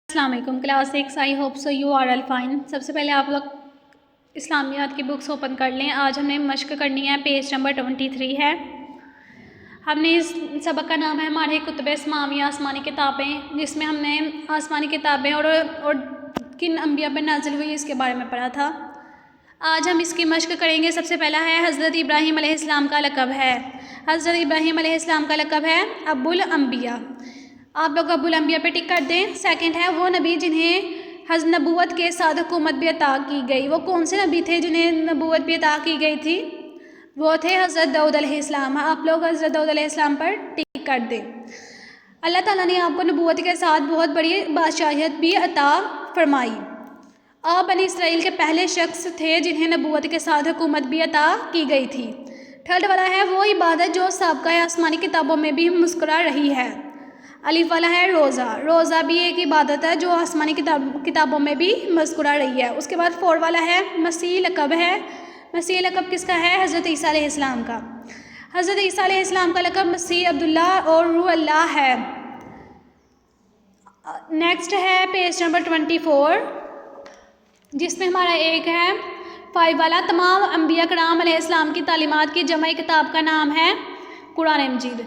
السلام علیکم class 6 I hope so you are all fine. سب سے پہلے آپ لوگ اسلامیات کی بکس اوپن کر لیں۔ آج ہم نے مشق کرنی ہے، پیج نمبر 23 ہے۔ ہم نے اس سبق کا نام ہے ہمارے کتب سماویہ آسمانی کتابیں، جس میں ہم نے آسمانی کتابیں اور کن انبیاء پر نازل ہوئی اس کے بارے میں پڑھا تھا۔ آج ہم اس کی مشق کریں گے۔ سب سے پہلا ہے حضرت ابراہیم علیہ السلام کا لقب ہے۔ حضرت ابراہیم علیہ السلام کا لقب ہے ابو الانبیاء۔ آپ لوگ ابو الانبیاء پہ ٹک کر دیں۔ سیکنڈ ہے وہ نبی جنہیں نبوت کے ساتھ حکومت بھی عطا کی گئی۔ وہ کون سے نبی تھے جنہیں نبوت بھی عطا کی گئی تھی؟ وہ تھے حضرت داؤد علیہ السلام۔ آپ لوگ حضرت داؤد علیہ السلام پر ٹک کر دیں۔ اللہ تعالیٰ نے آپ کو نبوت کے ساتھ بہت بڑی بادشاہیت بھی عطا فرمائی۔ آپ بنی اسرائیل کے پہلے شخص تھے جنہیں نبوت کے ساتھ حکومت بھی عطا کی گئی تھی۔ تھرڈ والا ہے وہ عبادت جو سابقہ آسمانی کتابوں میں بھی مسکرا رہی ہے۔ الف والا ہے روزہ۔ روزہ بھی ایک عبادت ہے جو آسمانی کتابوں میں بھی مسکرا رہی ہے۔ اس کے بعد 4 والا ہے مسیح لقب ہے۔ مسیح لقب کس کا ہے؟ حضرت عیسیٰ علیہ السلام کا۔ حضرت عیسیٰ علیہ السلام کا لقب مسیح عبداللہ اور روح اللہ ہے۔ نیکسٹ ہے پیج نمبر 24، جس میں ہمارا ایک ہے 5 والا۔ تمام انبیاء کرام علیہ السلام کی تعلیمات کی جمع کتاب کا نام ہے قرآن مجید۔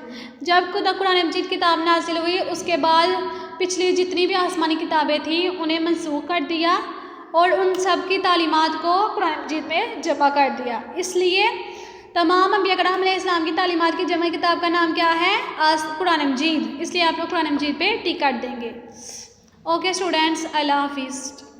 جب قرآن مجید کتاب نازل ہوئی اس کے بعد پچھلی جتنی بھی آسمانی کتابیں تھیں انہیں منسوخ کر دیا اور ان سب کی تعلیمات کو قرآن مجید میں جمع کر دیا۔ اس لیے تمام انبیاء کرام علیہ السلام کی تعلیمات کی جمع کتاب کا نام کیا ہے؟ قرآن مجید۔ اس لیے آپ لوگ قرآن مجید پہ ٹک کر دیں گے۔ اوکے اسٹوڈینٹس، اللہ حافظ۔